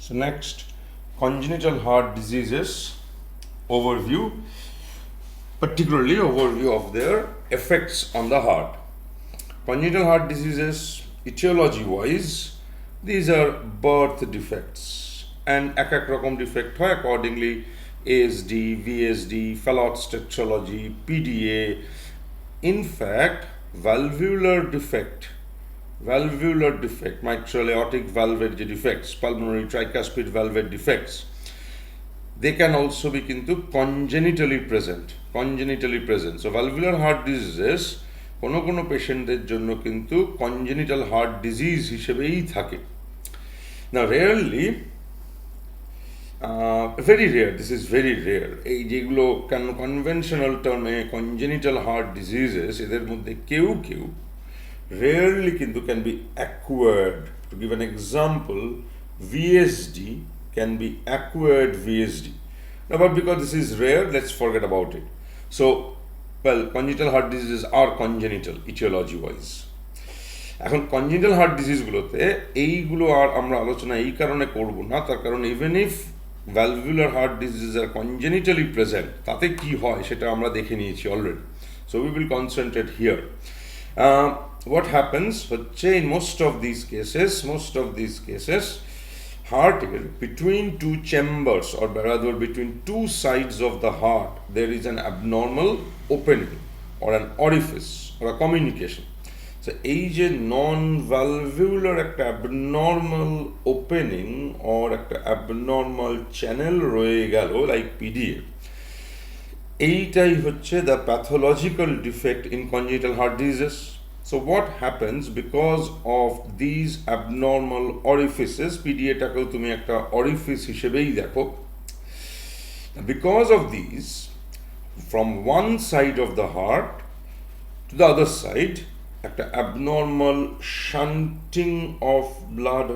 So next, congenital heart diseases overview, particularly overview of their effects on the heart. Congenital heart diseases, etiology wise, these are birth defects and এক রকম defect হয় accordingly ASD, VSD, Fallot tetralogy, PDA. In fact, valvular defect, mitral aortic valve defects, pulmonary tricuspid valve defects, they can also be কিন্তু congenitally present. So valvular heart diseases কোনো পেশেন্টদের জন্য কিন্তু congenital heart disease হিসেবেই থাকে. Now rarely, very rare, this is very rare, এই যেগুলো conventional টার্মে congenital heart diseases, এদের মধ্যে কেউ rarely কিন্তু can be acquired. To give an example, VSD can be acquired VSD. Now, but because this is rare, let's forget about it. So, well, congenital heart diseases are congenital etiology wise. এখন congenital heart disease গুলোতে এইগুলো আর আমরা আলোচনা এই কারণে করব না, তার কারণ even if valvular heart diseases are congenitally present, তাতে কি হয় সেটা আমরা দেখে নিয়েছি already. So we will concentrate here. What happens হচ্ছে in most of these cases heart between two chambers, or rather between two sides of the heart, there is an abnormal opening or an orifice or a communication. So এই যে non-valvular একটা abnormal opening or একটা abnormal channel রয়ে গেল like PDA, এইটাই হচ্ছে the pathological defect in congenital heart diseases. So what happens because of these abnormal orifices, PDA টাকেও তুমি একটা orifice হিসেবেই দেখো, because of these, from one side of the heart to the other side একটা abnormal shunting of blood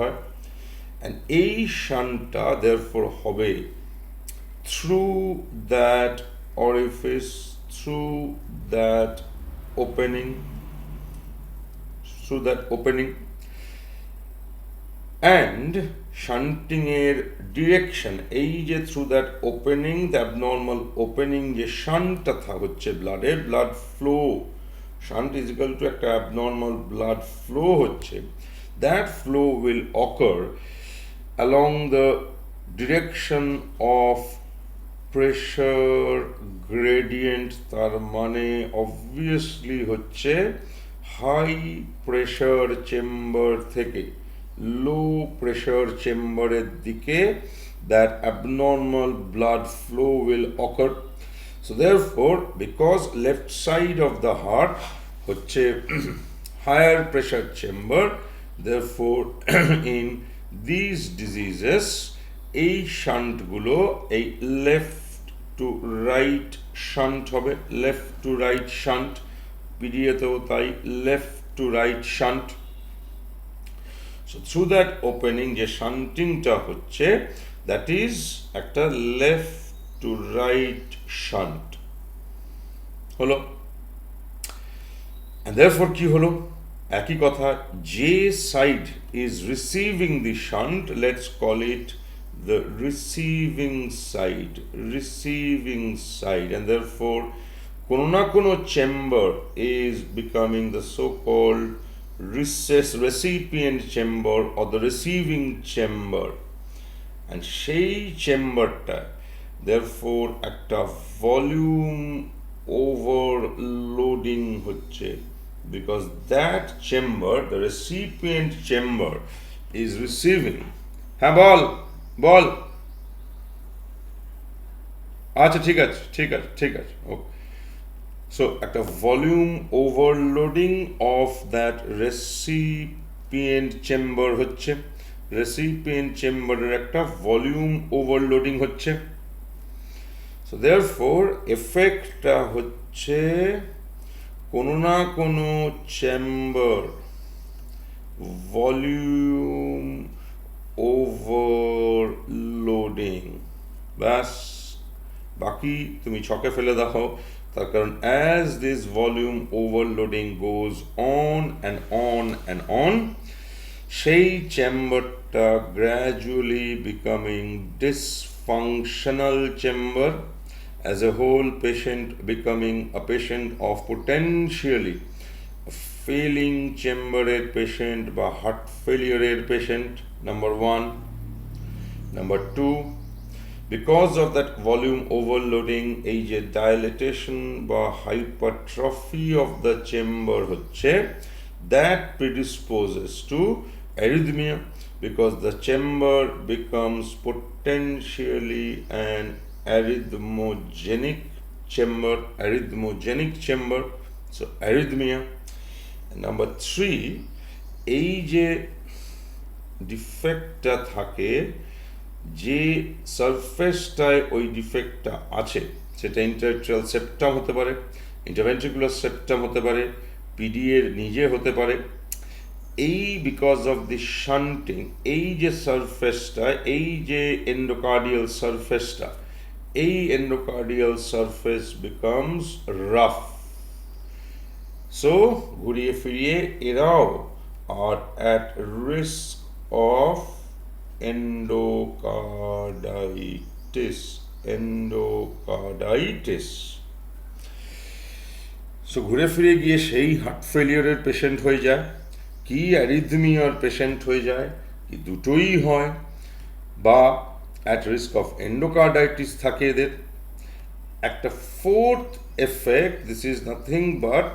হয়, and এই shuntটা therefore হবে through that orifice, through that opening, and shunting এর direction, এই যে through that opening, the abnormal opening যে shuntটা হচ্ছে blood flow, shunt is equal to একটা abnormal blood flow হচ্ছে, that flow will occur along the direction of pressure gradient. তার মানে obviously হচ্ছে high pressure chamber থেকে low pressure chamber এর দিকে that abnormal blood flow will occur. So therefore, because left side of the heart হচ্ছে higher pressure chamber, therefore in these diseases এই shunt গুলো এই left to right shunt হবে, left to right shunt, PDA তেও তাই left to right shunt. So through that opening যে shuntingটা হচ্ছে, that is একটা left to right shunt হলো, and therefore কি হলো, একই কথা, যে side is receiving the shunt, let's call it the receiving side, and therefore কোনো না কোনো chamber is becoming the so-called recipient chamber or the receiving chamber, and সেই চেম্বারটা therefore একটা volume overloading হচ্ছে, because that chamber, the recipient chamber, is receiving. হ্যাঁ বল আচ্ছা ঠিক আছে okay. So একটা volume overloading of that recipient chamber হচ্ছে, recipient chamber এর একটা volume overloading হচ্ছে. So therefore effectটা হচ্ছে কোনো না কোনো chamber volume overloading, ব্যাস, বাকি তুমি ছকে ফেলে দেখো, তার কারণ as this volume overloading goes on and on, সেই চেম্বারটা gradually becoming dysfunctional chamber, as a whole patient becoming a patient of potentially failing চেম্বারের পেশেন্ট বা হার্ট ফেলিয়ারের patient, number 1. Number 2, because of that volume overloading এই যে dilatation বা hypertrophy of the chamber হচ্ছে, that predisposes to arrhythmia because the chamber becomes potentially an arrhythmogenic chamber, so arrhythmia. Number 3, এই যে ডিফেক্টটা থাকে, যে সারফেসটায় ওই ডিফেক্টটা আছে, সেটা ইন্টারএট্রিয়াল সেপ্টাম হতে পারে, ইন্টারভেন্ট্রিকুলার সেপ্টাম হতে পারে, পিডি এর নিজে হতে পারে। এই বিকজ অফ দি শান্টিং, এই যে সারফেসটা, এই যে এন্ডোকার্ডিয়াল সারফেসটা, এই endocardial surface becomes rough. So ঘুরিয়ে ফিরিয়ে এরাও আর at risk of endocarditis. So ঘুরে ফিরে গিয়ে সেই হার্ট ফেলিয়ারের পেশেন্ট হয়ে যায়, কি অ্যারিথমিয়ার পেশেন্ট হয়ে যায়, কি দুটোই হয়, বা অ্যাট রিস্ক অফ এন্ডোকার্ডাইটিস থাকে এদের। একটা fourth effect, this is nothing but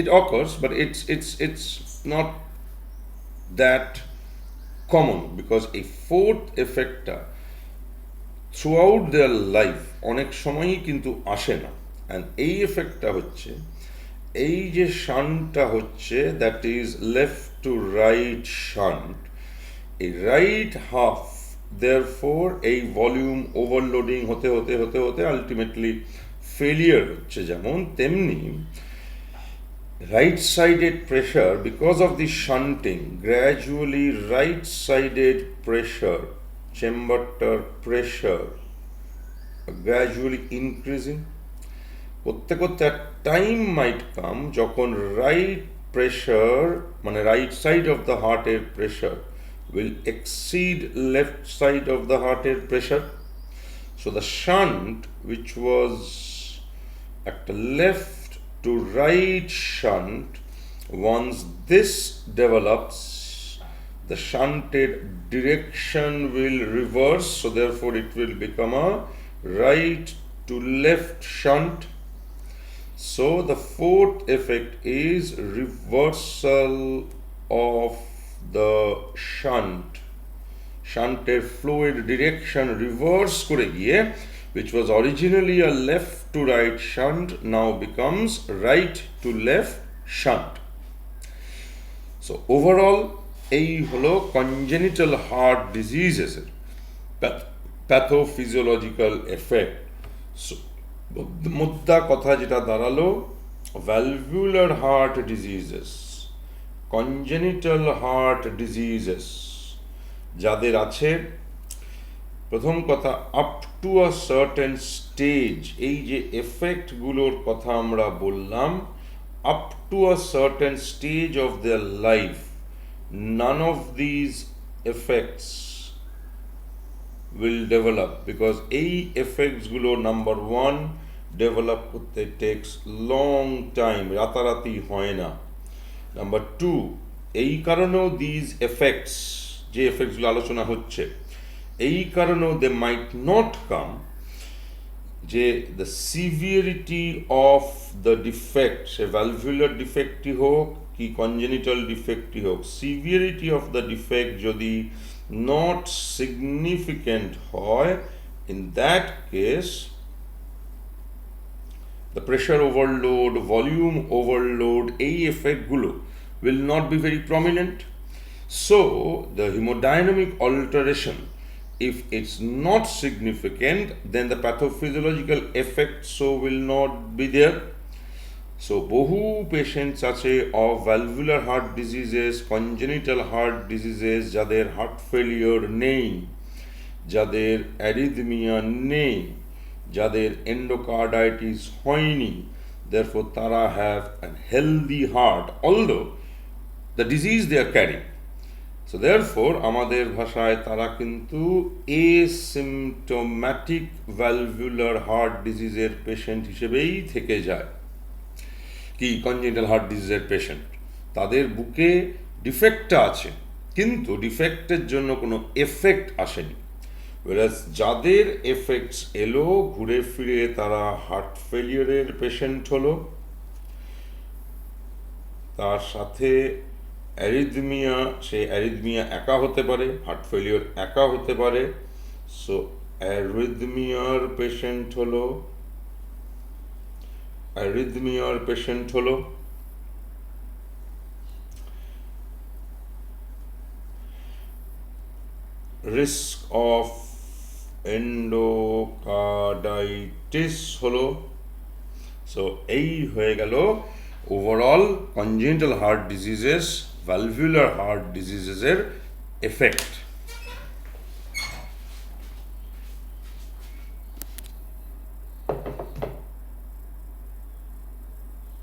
it occurs, but it's not that common because a fourth effectটা throughout their life অনেক সময়ই কিন্তু আসে না। and এই এফেক্টটা হচ্ছে, এই যে শান্টটা হচ্ছে, that is left to right shunt, এই রাইট হাফ therefore এই ভলিউম ওভারলোডিং হতে হতে হতে হতে আলটিমেটলি ফেলিয়ার হচ্ছে, যেমন তেমনি right-sided pressure, because of the shunting, gradually right-sided pressure, chamber pressure gradually increasing. করতে করতে টাইম মাইট কাম যখন রাইট প্রেশার, মানে রাইট সাইড অফ দ্য হার্টের pressure will exceed left side of the hearted pressure. So the shunt, which was at the left to right shunt, once this develops, the shunted direction will reverse, so therefore it will become a right to left shunt. So the fourth effect is reversal of the shunted fluid direction reverse করে গিয়ে, which was originally a left to right shunt, now becomes right to left shunt. So overall এই হলো congenital heart diseases এর pathophysiological effect. So মুদ্রা কথা যেটা দাঁড়ালো, valvular heart diseases, congenital heart diseases যাদের আছে, প্রথম কথা, up to a certain stage, এই যে এফেক্টগুলোর কথা আমরা বললাম, up to a certain stage of their life, none of these effects will develop because এই এফেক্টসগুলো নাম্বার 1 ডেভেলপ করতে টেক্স লং টাইম, রাতারাতি হয় না। নাম্বার 2, এই কারণেও দিজ এফেক্টস, যে এফেক্টসগুলো আলোচনা হচ্ছে, এই কারণেও দে মাইট নট কাম, যে the severity of the defect, সে ভ্যালভুলার ডিফেক্টই হোক কি কনজেনিটাল ডিফেক্টই হোক, সিভিয়ারিটি অফ দ্য ডিফেক্ট যদি নট সিগনিফিক্যান্ট হয়, in that case the pressure overload, volume overload, এই এফেক্টগুলো will not be very prominent. So the hemodynamic alteration, if it's not significant, then the pathophysiological effect so will not be there. So বহু patients আছে of valvular heart diseases, congenital heart diseases, যাদের heart failure নেই, যাদের arrhythmia নেই, যাদের endocarditis হয়নি, therefore তারা have a healthy heart although the disease they are carrying. So therefore আমাদের ভাষায় তারা কিন্তু asymptomatic valvular heart diseaseর পেশেন্ট হিসেবেই থেকে যায়। কি কনজেনিটাল হার্ট ডিজিজের পেশেন্ট, তাদের বুকে ডিফেক্টটা আছে কিন্তু ডিফেক্টের জন্য কোনো এফেক্ট আসেনি। whereas যাদের এফেক্টস এলো ঘুরে ফিরে তারা হার্ট ফেলিয়ারের পেশেন্ট হলো, তার সাথে অ্যারিথমিয়া, সেই অ্যারিথমিয়া একা হতে পারে, হার্ট ফেলিওর একা হতে পারে। সো অ্যারিথমিয়ার পেশেন্ট হলো রিস্ক অফ এন্ডোকার্ডাইটিস হলো। সো এই হয়ে গেল overall congenital heart diseases, valvular heart diseases এর এফেক্ট।